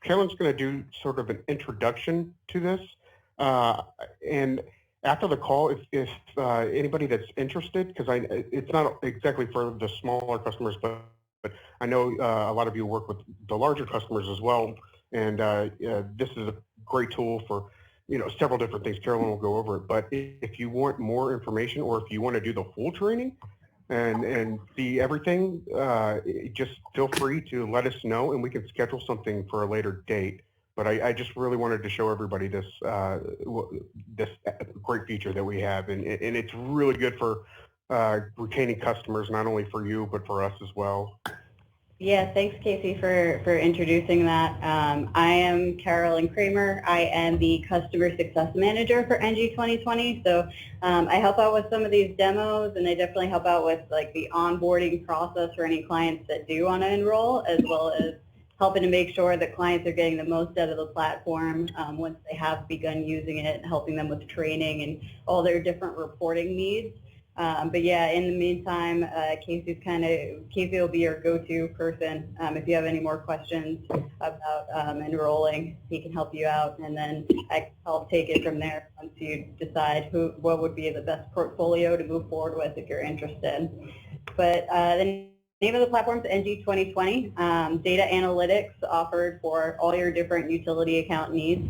Carolyn's gonna do sort of an introduction to this, and after the call, if anybody that's interested, because it's not exactly for the smaller customers, but I know a lot of you work with the larger customers as well, and this is a great tool for several different things. Carolyn will go over it, but if you want more information or if you want to do the full training and see everything, just feel free to let us know and we can schedule something for a later date. But I just really wanted to show everybody this this great feature that we have, and it's really good for retaining customers, not only for you but for us as well. Yeah, thanks, Casey, for introducing that. I am Carolyn Kramer. I am the Customer Success Manager for Engie 2020. So I help out with some of these demos, and I definitely help out with like the onboarding process for any clients that do want to enroll, as well as helping to make sure that clients are getting the most out of the platform once they have begun using it, helping them with training and all their different reporting needs. But yeah, in the meantime, Casey will be your go-to person. If you have any more questions about enrolling, he can help you out, and then I'll take it from there once you decide what would be the best portfolio to move forward with if you're interested. But the name of the platform is Engie 2020, data analytics offered for all your different utility account needs.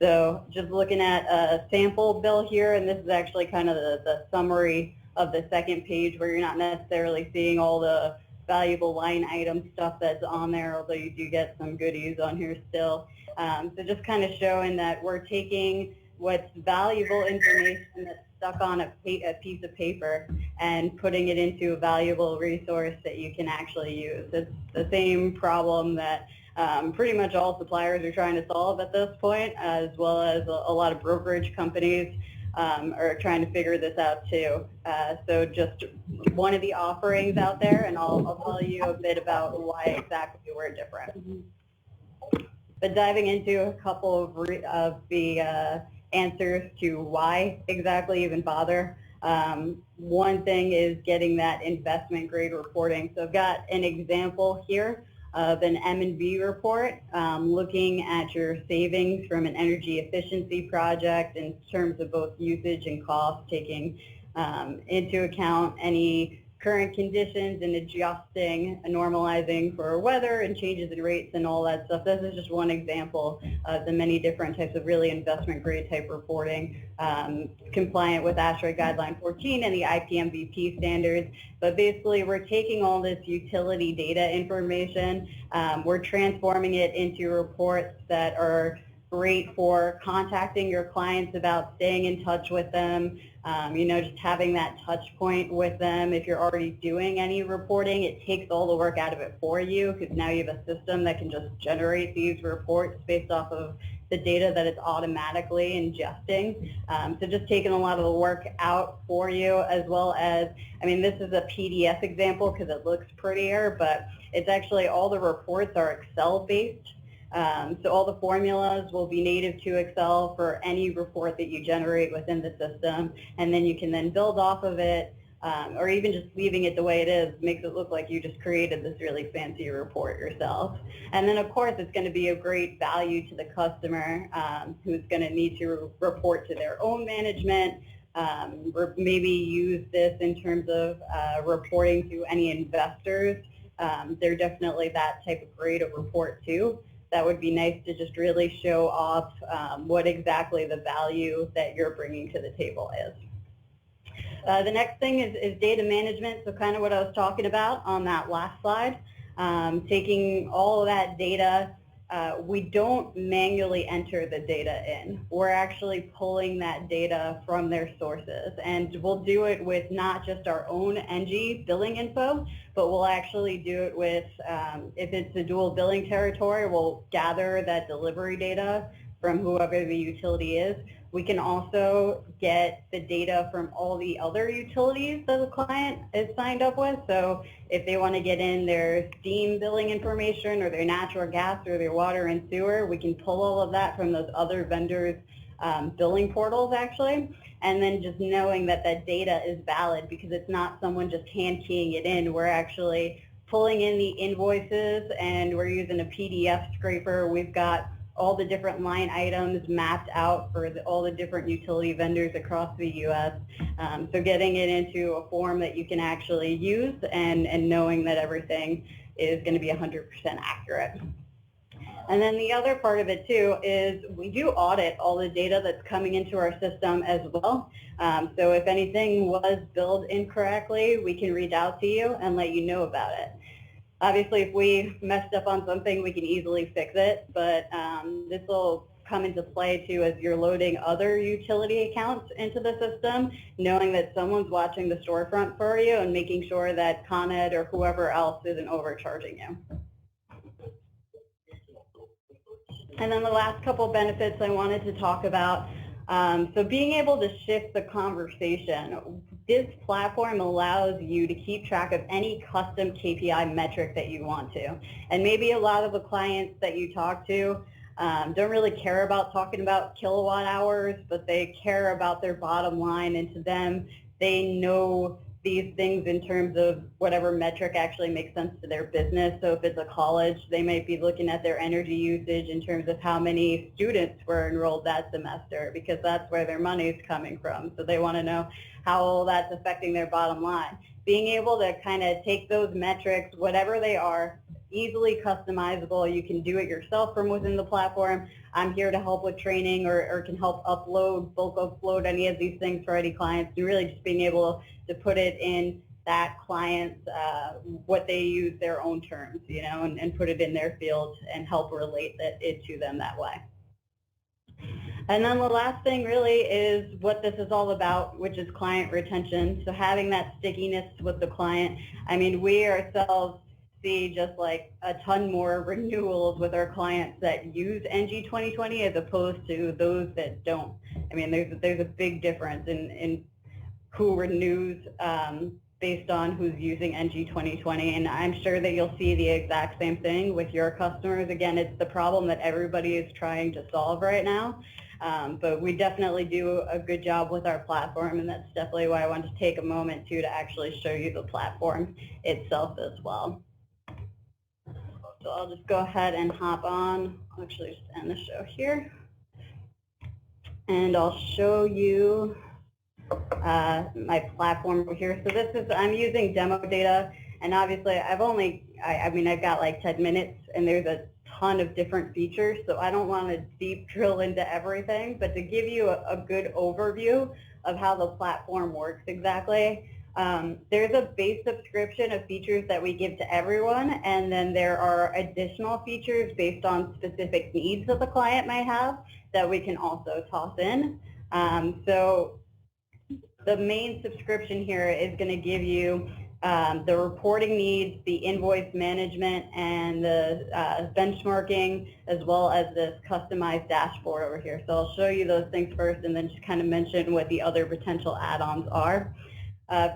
So just looking at a sample bill here, and this is actually kind of the summary of the second page where you're not necessarily seeing all the valuable line item stuff that's on there, although you do get some goodies on here still. So just kind of showing that we're taking what's valuable information that's stuck on a piece of paper and putting it into a valuable resource that you can actually use. It's the same problem that pretty much all suppliers are trying to solve at this point, as well as a lot of brokerage companies are trying to figure this out too. So just one of the offerings out there, and I'll tell you a bit about why exactly we're different. But diving into a couple of the answers to why exactly even bother. One thing is getting that investment grade reporting. So I've got an example here of an M&V report looking at your savings from an energy efficiency project in terms of both usage and cost, taking into account any current conditions and adjusting and normalizing for weather and changes in rates and all that stuff. This is just one example of the many different types of really investment grade type reporting, compliant with ASHRAE Guideline 14 and the IPMVP standards. But basically, we're taking all this utility data information, we're transforming it into reports that are great for contacting your clients about staying in touch with them, just having that touch point with them. If you're already doing any reporting, it takes all the work out of it for you, because now you have a system that can just generate these reports based off of the data that it's automatically ingesting. So just taking a lot of the work out for you, as well as, this is a PDF example because it looks prettier, but it's actually all the reports are Excel based. So all the formulas will be native to Excel for any report that you generate within the system, and then you can then build off of it, or even just leaving it the way it is makes it look like you just created this really fancy report yourself. And then of course it's going to be of great value to the customer who's going to need to report to their own management, or maybe use this in terms of reporting to any investors. They're definitely that type of grade of report too. That would be nice to just really show off what exactly the value that you're bringing to the table is. The next thing is data management, so kind of what I was talking about on that last slide. Taking all of that data, we don't manually enter the data in. We're actually pulling that data from their sources, and we'll do it with not just our own Engie billing info, but we'll actually do it with, if it's a dual billing territory, we'll gather that delivery data from whoever the utility is. We can also get the data from all the other utilities that the client is signed up with. So if they want to get in their steam billing information or their natural gas or their water and sewer, we can pull all of that from those other vendors' billing portals actually. And then just knowing that that data is valid, because it's not someone just hand keying it in. We're actually pulling in the invoices, and we're using a PDF scraper. We've got all the different line items mapped out for all the different utility vendors across the U.S. So getting it into a form that you can actually use, and knowing that everything is going to be 100% accurate. And then the other part of it too is we do audit all the data that's coming into our system as well. So if anything was billed incorrectly, we can reach out to you and let you know about it. Obviously, if we messed up on something, we can easily fix it, but this will come into play too as you're loading other utility accounts into the system, knowing that someone's watching the storefront for you and making sure that Con Ed or whoever else isn't overcharging you. And then the last couple benefits I wanted to talk about. So being able to shift the conversation. This platform allows you to keep track of any custom KPI metric that you want to. And maybe a lot of the clients that you talk to don't really care about talking about kilowatt hours, but they care about their bottom line, and to them, they know these things in terms of whatever metric actually makes sense to their business. So if it's a college, they might be looking at their energy usage in terms of how many students were enrolled that semester, because that's where their money is coming from. So they want to know how that's affecting their bottom line. Being able to kind of take those metrics, whatever they are, easily customizable. You can do it yourself from within the platform. I'm here to help with training, or can help upload, bulk upload any of these things for any clients. And really just being able to put it in that client's, what they use, their own terms, you know, and put it in their field and help relate it to them that way. And then the last thing really is what this is all about, which is client retention. So having that stickiness with the client. I mean, we ourselves see just like a ton more renewals with our clients that use Engie 2020 as opposed to those that don't. I mean, there's a big difference in who renews based on who's using Engie 2020, and I'm sure that you'll see the exact same thing with your customers. Again, it's the problem that everybody is trying to solve right now, but we definitely do a good job with our platform, and that's definitely why I wanted to take a moment to actually show you the platform itself as well. So I'll just go ahead and hop on. I'll actually just end the show here, and I'll show you my platform over here. So this is, I'm using demo data, and obviously I've got like 10 minutes, and there's a ton of different features, so I don't want to deep drill into everything, but to give you a good overview of how the platform works exactly. There's a base subscription of features that we give to everyone, and then there are additional features based on specific needs that the client may have that we can also toss in. So the main subscription here is going to give you the reporting needs, the invoice management, and the benchmarking, as well as this customized dashboard over here. So I'll show you those things first, and then just kind of mention what the other potential add-ons are.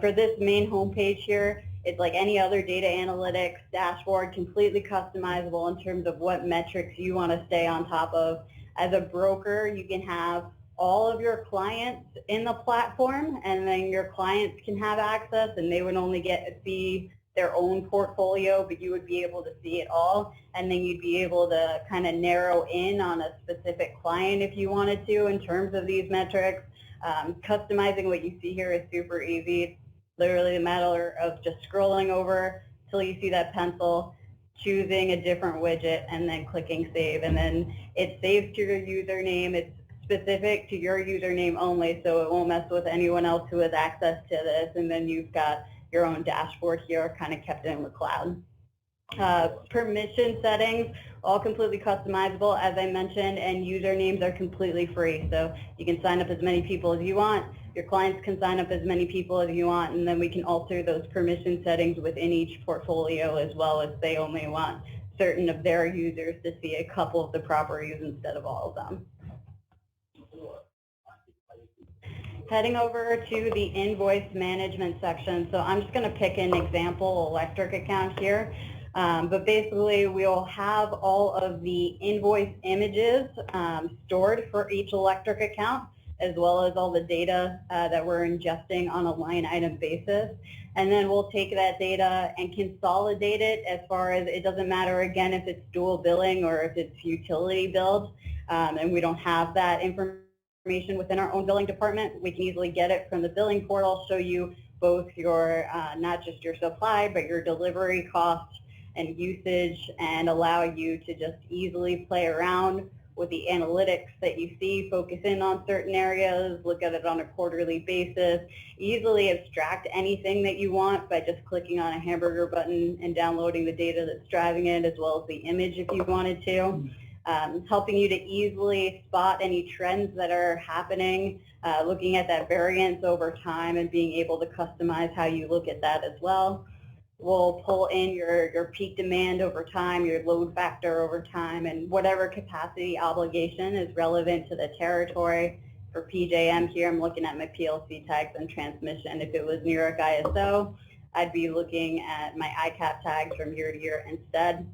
For this main homepage here, it's like any other data analytics dashboard, completely customizable in terms of what metrics you want to stay on top of. As a broker, you can have all of your clients in the platform, and then your clients can have access, and they would only get to see their own portfolio, but you would be able to see it all, and then you'd be able to kind of narrow in on a specific client if you wanted to in terms of these metrics. Customizing what you see here is super easy. It's literally a matter of just scrolling over till you see that pencil, choosing a different widget, and then clicking save, and then it saves to your username. It's specific to your username only, so it won't mess with anyone else who has access to this, and then you've got your own dashboard here kind of kept in the cloud. Permission settings, all completely customizable, as I mentioned, and usernames are completely free, so you can sign up as many people as you want. Your clients can sign up as many people as you want, and then we can alter those permission settings within each portfolio as well, if they only want certain of their users to see a couple of the properties instead of all of them. Heading over to the invoice management section. So I'm just going to pick an example electric account here. But basically, we'll have all of the invoice images stored for each electric account. as well as all the data that we're ingesting on a line item basis. And then we'll take that data and consolidate it as far as it doesn't matter, again, if it's dual billing or if it's utility billed, and we don't have that information within our own billing department. We can easily get it from the billing portal, show you both your, not just your supply, but your delivery costs and usage, and allow you to just easily play around with the analytics that you see, focus in on certain areas, look at it on a quarterly basis, easily abstract anything that you want by just clicking on a hamburger button and downloading the data that's driving it, as well as the image if you wanted to. Helping you to easily spot any trends that are happening, looking at that variance over time and being able to customize how you look at that as well. We'll pull in your peak demand over time, your load factor over time, and whatever capacity obligation is relevant to the territory. For PJM here, I'm looking at my PLC tags and transmission. If it was New York ISO, I'd be looking at my ICAP tags from year to year instead.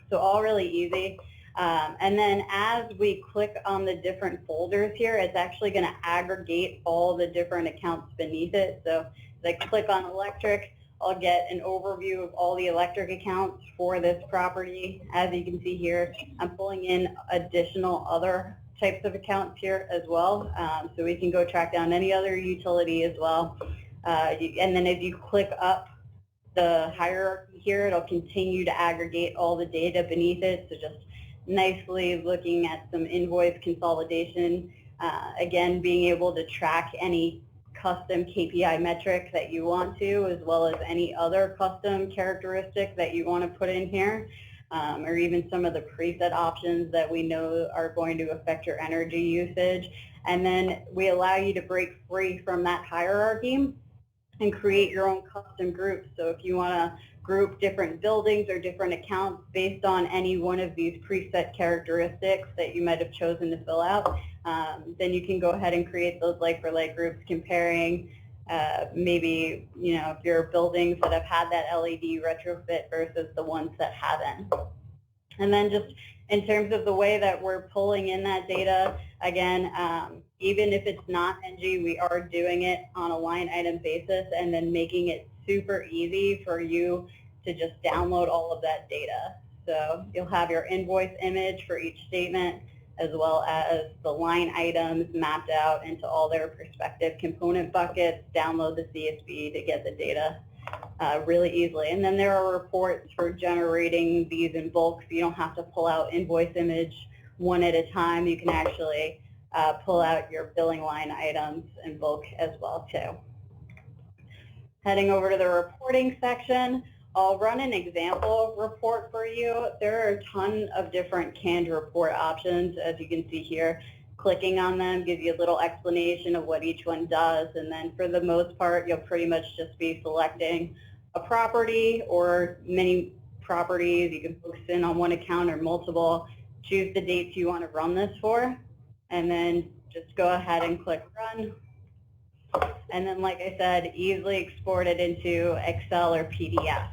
So all really easy. And then as we click on the different folders here, it's actually going to aggregate all the different accounts beneath it. So as I click on electric, I'll get an overview of all the electric accounts for this property. As you can see here, I'm pulling in additional other types of accounts here as well. So we can go track down any other utility as well. And then if you click up the hierarchy here, it'll continue to aggregate all the data beneath it. So just nicely looking at some invoice consolidation, again, being able to track any custom KPI metric that you want to, as well as any other custom characteristic that you want to put in here, or even some of the preset options that we know are going to affect your energy usage. And then we allow you to break free from that hierarchy and create your own custom groups. So if you want to group different buildings or different accounts based on any one of these preset characteristics that you might have chosen to fill out, then you can go ahead and create those like-for-like groups, comparing maybe, if your buildings that have had that LED retrofit versus the ones that haven't. And then just in terms of the way that we're pulling in that data, again, even if it's not Engie, we are doing it on a line item basis and then making it super easy for you to just download all of that data. So you'll have your invoice image for each statement, as well as the line items mapped out into all their respective component buckets. Download the CSV to get the data really easily. And then there are reports for generating these in bulk, so you don't have to pull out invoice image one at a time. You can actually pull out your billing line items in bulk as well too. Heading over to the reporting section, I'll run an example report for you. There are a ton of different canned report options, as you can see here. Clicking on them gives you a little explanation of what each one does, and then for the most part, you'll pretty much just be selecting a property or many properties. You can focus in on one account or multiple. Choose the dates you want to run this for, and then just go ahead and click run. And then, like I said, easily export it into Excel or PDF.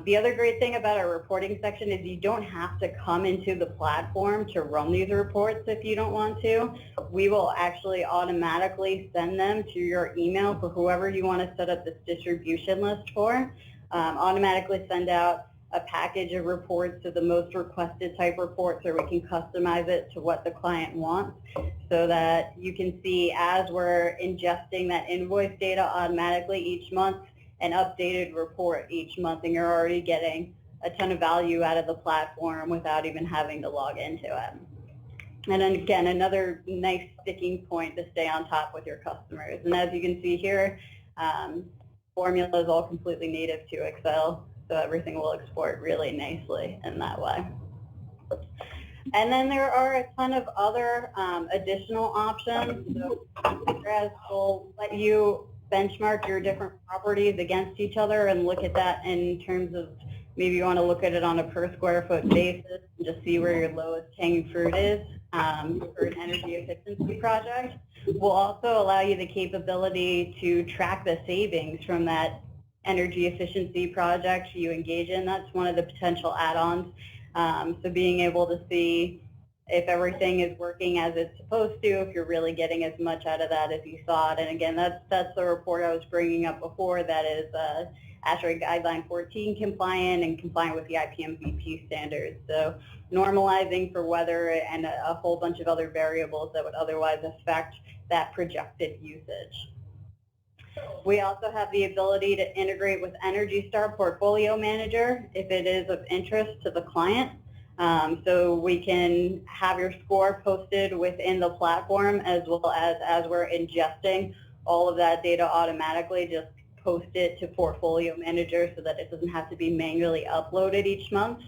The other great thing about our reporting section is you don't have to come into the platform to run these reports if you don't want to. We will actually automatically send them to your email for whoever you want to set up this distribution list for. Automatically send out a package of reports to the most requested type reports, or we can customize it to what the client wants, so that you can see as we're ingesting that invoice data automatically each month, an updated report each month, and you're already getting a ton of value out of the platform without even having to log into it. And then again, another nice sticking point to stay on top with your customers. And as you can see here, formula is all completely native to Excel, so everything will export really nicely in that way. And then there are a ton of other additional options. So whereas we'll let you benchmark your different properties against each other and look at that in terms of, maybe you want to look at it on a per square foot basis and just see where your lowest hanging fruit is for an energy efficiency project. We'll also allow you the capability to track the savings from that energy efficiency project you engage in. That's one of the potential add-ons. So being able to see if everything is working as it's supposed to, if you're really getting as much out of that as you thought. And again, that's the report I was bringing up before that is ASHRAE Guideline 14 compliant and compliant with the IPMVP standards. So normalizing for weather and a whole bunch of other variables that would otherwise affect that projected usage. We also have the ability to integrate with Energy Star Portfolio Manager if it is of interest to the client. So we can have your score posted within the platform as well as we're ingesting all of that data automatically, just post it to Portfolio Manager so that it doesn't have to be manually uploaded each month.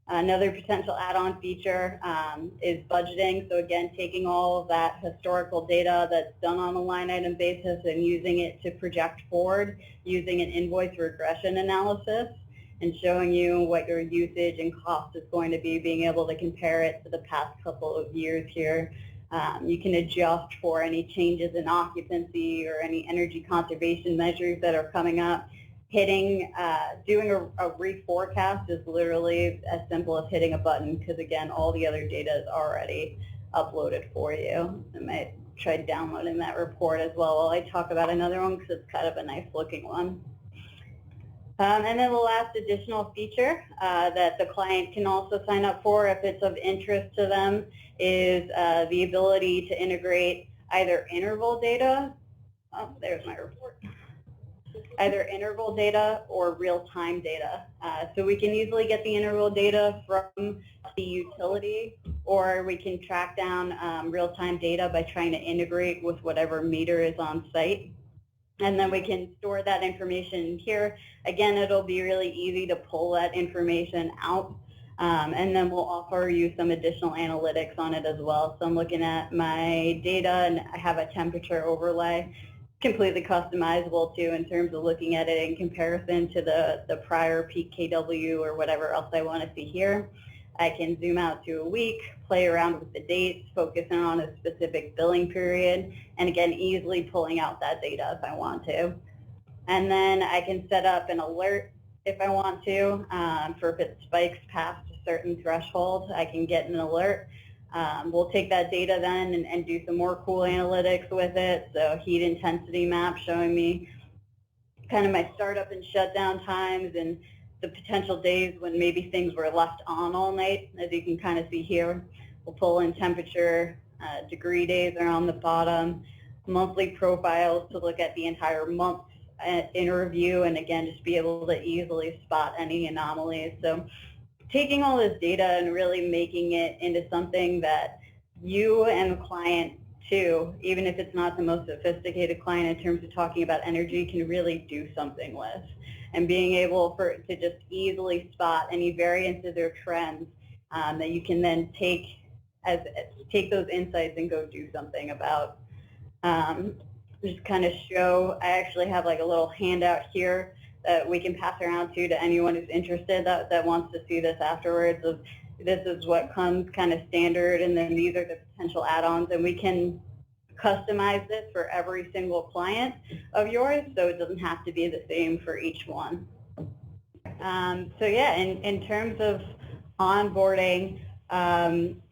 Another potential add-on feature is budgeting. So again, taking all of that historical data that's done on a line item basis and using it to project forward using an invoice regression analysis and showing you what your usage and cost is going to be, being able to compare it to the past couple of years here. You can adjust for any changes in occupancy or any energy conservation measures that are coming up. Doing a reforecast is literally as simple as hitting a button because, again, all the other data is already uploaded for you. I might try downloading that report as well while I talk about another one because it's kind of a nice looking one. And then the last additional feature that the client can also sign up for if it's of interest to them is the ability to integrate either interval data, there's my report, either interval data or real-time data. So we can easily get the interval data from the utility, or we can track down real-time data by trying to integrate with whatever meter is on site. And then we can store that information here. Again, it'll be really easy to pull that information out. And then we'll offer you some additional analytics on it as well. So I'm looking at my data and I have a temperature overlay, completely customizable too in terms of looking at it in comparison to the prior peak KW or whatever else I want to see here. I can zoom out to a week, play around with the dates, focusing on a specific billing period, and again, easily pulling out that data if I want to. And then I can set up an alert if I want to, for if it spikes past a certain threshold, I can get an alert. We'll take that data then and do some more cool analytics with it. So heat intensity map showing me kind of my startup and shutdown times and the potential days when maybe things were left on all night, as you can kind of see here. We'll pull in temperature, degree days are on the bottom, monthly profiles to look at the entire month in review, and again, just be able to easily spot any anomalies. So taking all this data and really making it into something that you and the client too, even if it's not the most sophisticated client in terms of talking about energy, can really do something with. And being able to just easily spot any variances or trends that you can then take those insights and go do something about. Just kind of show, I actually have like a little handout here that we can pass around to anyone who's interested that wants to see this afterwards. Of this is what comes kind of standard, and then these are the potential add-ons, and we can customize this for every single client of yours, so it doesn't have to be the same for each one. So yeah, in terms of onboarding,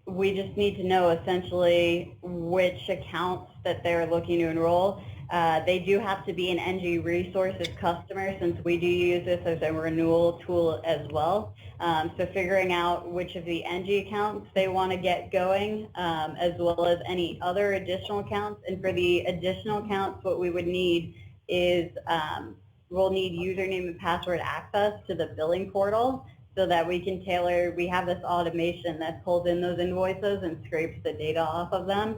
we just need to know essentially which accounts that they're looking to enroll. They do have to be an Engie Resources customer, since we do use this as a renewal tool as well. So figuring out which of the Engie accounts they want to get going, as well as any other additional accounts. And for the additional accounts, what we would need is we'll need username and password access to the billing portal so that we can tailor, we have this automation that pulls in those invoices and scrapes the data off of them.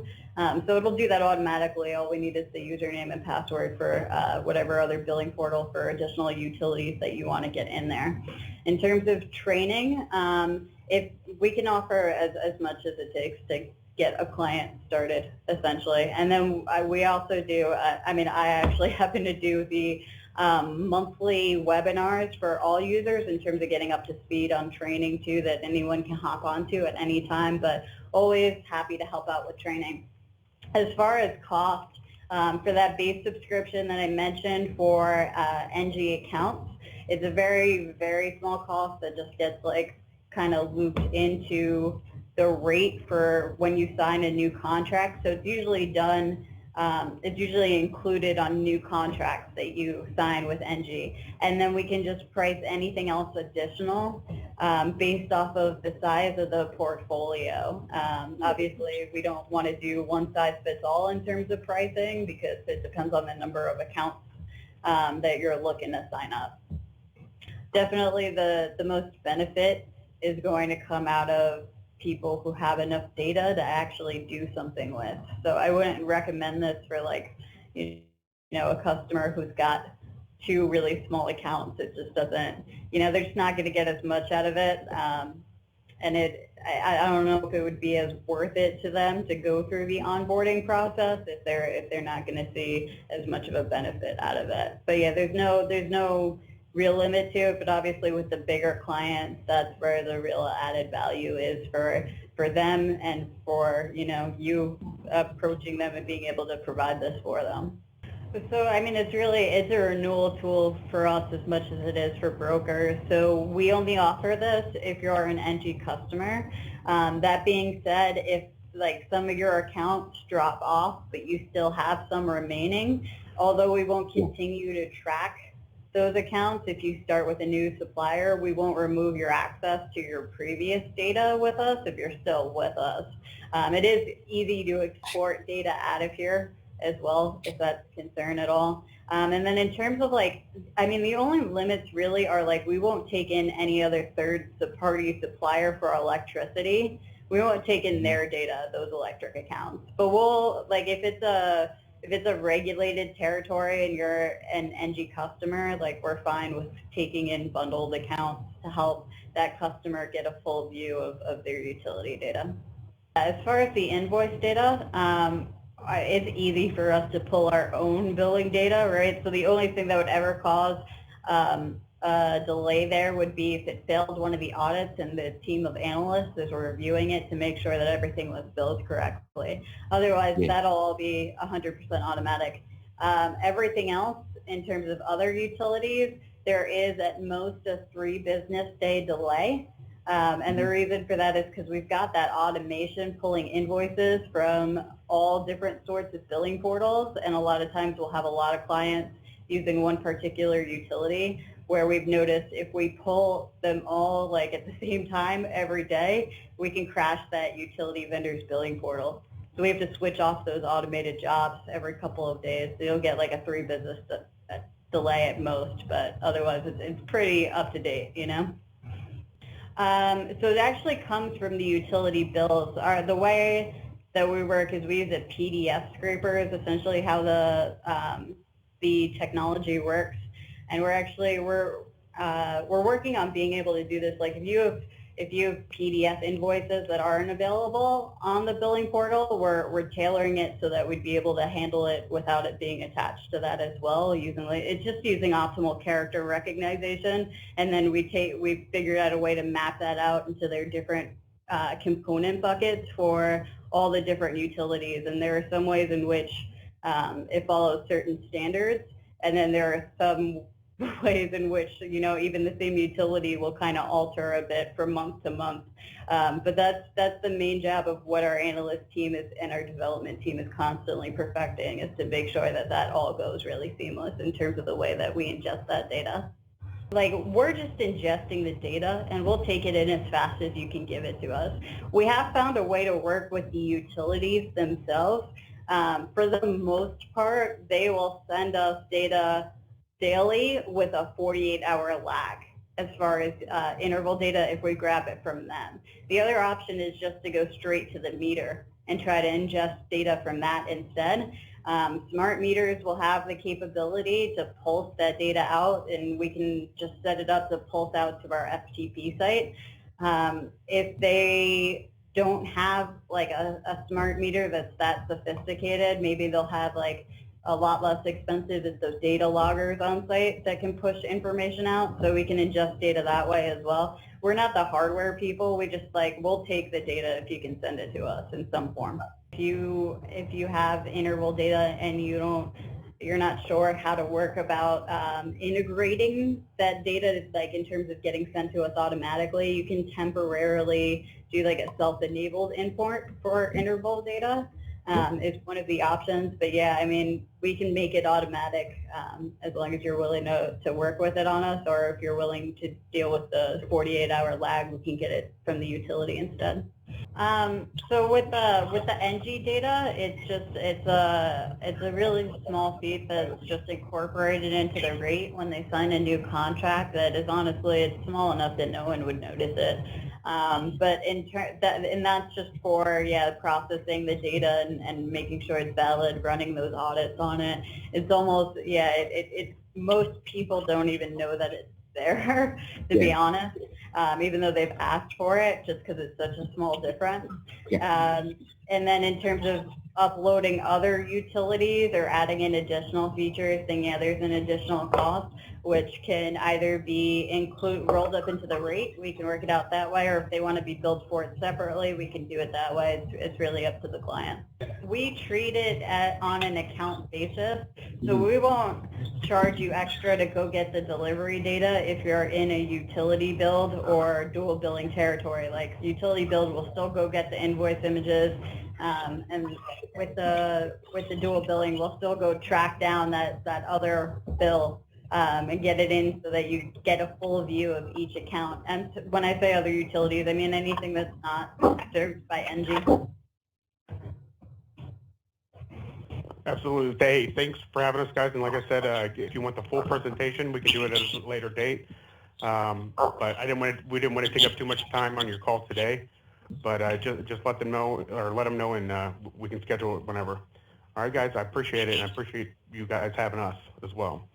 So it'll do that automatically. All we need is the username and password for whatever other billing portal for additional utilities that you want to get in there. In terms of training, if we can offer as much as it takes to get a client started, essentially. And then we also do, I actually happen to do the monthly webinars for all users in terms of getting up to speed on training too, that anyone can hop onto at any time, but always happy to help out with training. As far as cost, for that base subscription that I mentioned for Engie accounts, it's a very, very small cost that just gets like kind of looped into the rate for when you sign a new contract. So it's usually done, it's usually included on new contracts that you sign with Engie. And then we can just price anything else additional based off of the size of the portfolio. Obviously, we don't want to do one size fits all in terms of pricing because it depends on the number of accounts that you're looking to sign up. Definitely the most benefit is going to come out of people who have enough data to actually do something with. So I wouldn't recommend this for like, you know, a customer who's got 2 really small accounts. It just doesn't, you know, they're just not going to get as much out of it. And I don't know if it would be as worth it to them to go through the onboarding process if they're not going to see as much of a benefit out of it. But yeah, there's no real limit to it, but obviously with the bigger clients, that's where the real added value is for them and for, you know, you approaching them and being able to provide this for them. So, I mean, it's a renewal tool for us as much as it is for brokers. So we only offer this if you're an Engie customer. That being said, if like some of your accounts drop off, but you still have some remaining, although we won't continue to track those accounts, if you start with a new supplier, we won't remove your access to your previous data with us if you're still with us. It is easy to export data out of here as well, if that's a concern at all. And then in terms of like, I mean, the only limits really are like, we won't take in any other third-party supplier for electricity. We won't take in their data, those electric accounts. But we'll, like, if it's a regulated territory and you're an Engie customer, like we're fine with taking in bundled accounts to help that customer get a full view of their utility data. As far as the invoice data, it's easy for us to pull our own billing data, right? So the only thing that would ever cause a delay there would be if it failed one of the audits and the team of analysts is reviewing it to make sure that everything was billed correctly. Otherwise, that'll all be 100% automatic. Everything else in terms of other utilities, there is at most a 3 business day delay. And the reason for that is because we've got that automation pulling invoices from all different sorts of billing portals, and a lot of times we'll have a lot of clients using one particular utility where we've noticed if we pull them all like at the same time every day, we can crash that utility vendor's billing portal. So we have to switch off those automated jobs every couple of days. So you'll get like a 3 business delay at most, but otherwise it's pretty up to date, you know? So it actually comes from the utility bills. The way that we work is we use a PDF scraper is essentially how the technology works. And we're working on being able to do this. Like if you have PDF invoices that aren't available on the billing portal, we're tailoring it so that we'd be able to handle it without it being attached to that as well. It's just using optimal character recognition, and then we figured out a way to map that out into their different component buckets for all the different utilities. And there are some ways in which it follows certain standards, and then there are some ways in which, you know, even the same utility will kind of alter a bit from month to month. But that's the main job of what our analyst team is and our development team is constantly perfecting, is to make sure that that all goes really seamless in terms of the way that we ingest that data. Like, we're just ingesting the data and we'll take it in as fast as you can give it to us. We have found a way to work with the utilities themselves. For the most part, they will send us data daily with a 48-hour lag as far as interval data if we grab it from them. The other option is just to go straight to the meter and try to ingest data from that instead. Smart meters will have the capability to pulse that data out, and we can just set it up to pulse out to our FTP site. If they don't have like a smart meter that's that sophisticated, maybe they'll have like a lot less expensive is those data loggers on site that can push information out, so we can ingest data that way as well. We're not the hardware people. We just we'll take the data if you can send it to us in some form. If you have interval data and you don't, you're not sure how to work about integrating that data, like in terms of getting sent to us automatically, you can temporarily do like a self-enabled import for interval data. Is one of the options, but yeah, I mean, we can make it automatic as long as you're willing to work with it on us, or if you're willing to deal with the 48-hour lag, we can get it from the utility instead. So with the Engie data, it's a really small fee that's just incorporated into the rate when they sign a new contract. That is honestly, it's small enough that no one would notice it. But that's just for processing the data and making sure it's valid, running those audits on it. It's almost it's most people don't even know that it's there, to be honest. Even though they've asked for it, just because it's such a small difference. And then in terms of uploading other utilities or adding in additional features, then there's an additional cost, which can either be rolled up into the rate. We can work it out that way, or if they want to be billed for it separately, we can do it that way. It's really up to the client. We treat it on an account basis, so we won't charge you extra to go get the delivery data if you're in a utility build or dual billing territory. Like utility build, we'll still go get the invoice images, and with the dual billing, we'll still go track down that other bill and get it in so that you get a full view of each account. And when I say other utilities, I mean anything that's not served by Engie. Absolutely. Hey, thanks for having us, guys. And like I said, if you want the full presentation, we can do it at a later date. But we didn't want to take up too much time on your call today. But just let them know, and we can schedule it whenever. All right, guys. I appreciate it, and I appreciate you guys having us as well.